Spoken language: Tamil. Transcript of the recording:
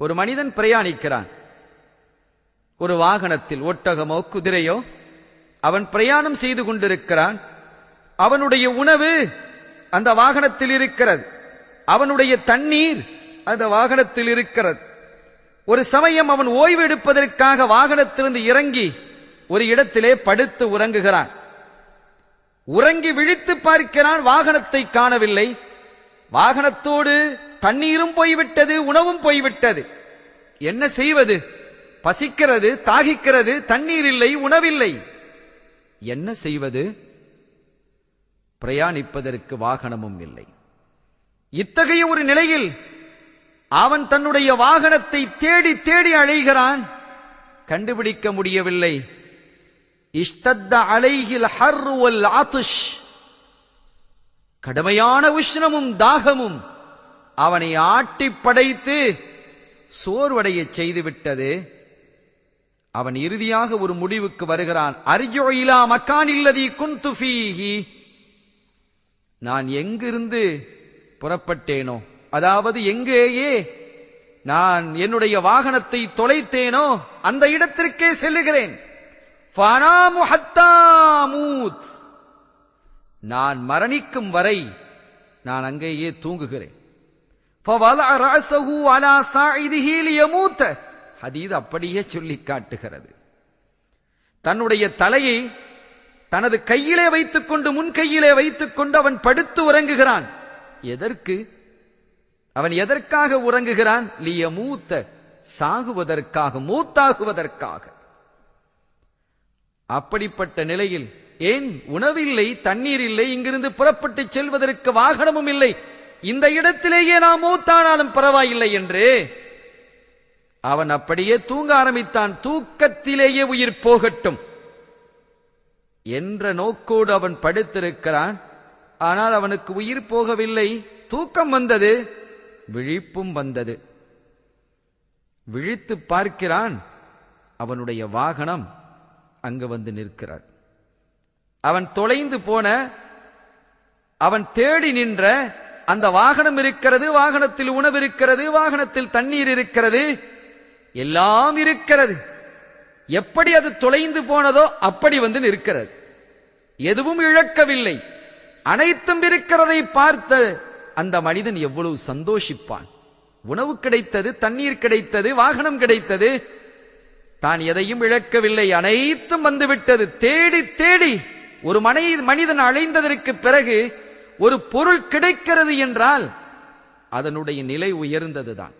ஒரு மனிதன் பிரயாணிக்கிறான். ஒரு வாகனத்தில், ஒட்டகமோ குதிரையோ, அவன் பிரயாணம் செய்து கொண்டிருக்கிறான். அவனுடைய உணவு அந்த வாகனத்தில் இருக்கிறது, அவனுடைய தண்ணீர் அந்த வாகனத்தில் இருக்கிறது. ஒரு சமயம் அவன் ஓய்வு எடுப்பதற்காக வாகனத்திலிருந்து இறங்கி ஒரு இடத்திலே படுத்து உறங்குகிறான். உறங்கி விழித்து பார்க்கிறான், வாகனத்தை காணவில்லை. வாகனத்தோடு தண்ணீரும் போய்விட்டது, உணவும் போய்விட்டது. என்ன செய்வது? பசிக்கிறது, தாகிக்கிறது, தண்ணீர் இல்லை, உணவில்லை. என்ன செய்வது? பிரயாணிப்பதற்கு வாகனமும் இல்லை. இத்தகைய ஒரு நிலையில் அவன் தன்னுடைய வாகனத்தை தேடி தேடி அழைகிறான், கண்டுபிடிக்க முடியவில்லை. இஷ்தத்த அலைஹில் ஹர்ரு வல் ஆத்ஷ், கடுமையான உஷ்ணமும் தாகமும் அவனை ஆட்டி படைத்து சோர்வடைய செய்துவிட்டது. அவன் இறுதியாக ஒரு முடிவுக்கு வருகிறான். அர்ஜு இலா மக்கானில்லதி குன்து ஃபீஹி, நான் எங்கிருந்து புறப்பட்டேனோ, அதாவது எங்கேயே நான் என்னுடைய வாகனத்தை தொலைத்தேனோ அந்த இடத்திற்கே செல்லுகிறேன். ஃபனாமு ஹத்தா மூத், நான் மரணிக்கும் வரை நான் அங்கேயே தூங்குகிறேன். ஃபவலஅ ரஅஸஹு அலா ஸாஇதிஹி லியமூத, ஹதீஸ் அப்படியே சொல்லி காட்டுகிறது. தன்னுடைய தலையை தனது கையிலே வைத்துக் கொண்டு, முன் கையிலே வைத்துக் கொண்டு அவன் படுத்து உறங்குகிறான். எதற்கு? அவன் எதற்காக உறங்குகிறான்? லியமூத்த, சாகுவதற்காக, மூத்தாகுவதற்காக. அப்படிப்பட்ட நிலையில், ஏன் உணவில்லை, தண்ணீர் இல்லை, இங்கிருந்து புறப்பட்டு செல்வதற்கு வாகனமும் இல்லை, இந்த இடத்திலேயே நாம் மூத்தானாலும் பரவாயில்லை என்று அவன் அப்படியே தூங்க ஆரம்பித்தான். தூக்கத்திலேயே உயிர் போகட்டும் என்ற நோக்கோடு அவன் படுத்திருக்கிறான். ஆனால் அவனுக்கு உயிர் போகவில்லை. தூக்கம் வந்தது, விழிப்பும் வந்தது. விழித்து பார்க்கிறான், அவனுடைய வாகனம் அங்கு வந்து நிற்கிறார். அவன் தொலைந்து போன, அவன் தேடி நின்ற அந்த வாகனம் இருக்கிறது. வாகனத்தில் உணவு இருக்கிறது, வாகனத்தில் தண்ணீர் இருக்கிறது, எல்லாம் இருக்கிறது. எப்படி அது தொலைந்து போனதோ அப்படி வந்து நிற்கிறது. எதுவும் இழக்கவில்லை, அனைத்தும் இருக்கிறதை பார்த்த அந்த மனிதன் எவ்வளவு சந்தோஷிப்பான். உணவு கிடைத்தது, தண்ணீர் கிடைத்தது, வாகனம் கிடைத்தது, தான் எதையும் இழக்கவில்லை, அனைத்தும் வந்துவிட்டது. தேடி தேடி ஒரு மனிதன் அலைந்ததற்கு பிறகு ஒரு பொருள் கிடைக்கிறது என்றால் அதனுடைய நிலை உயர்ந்ததுதான்.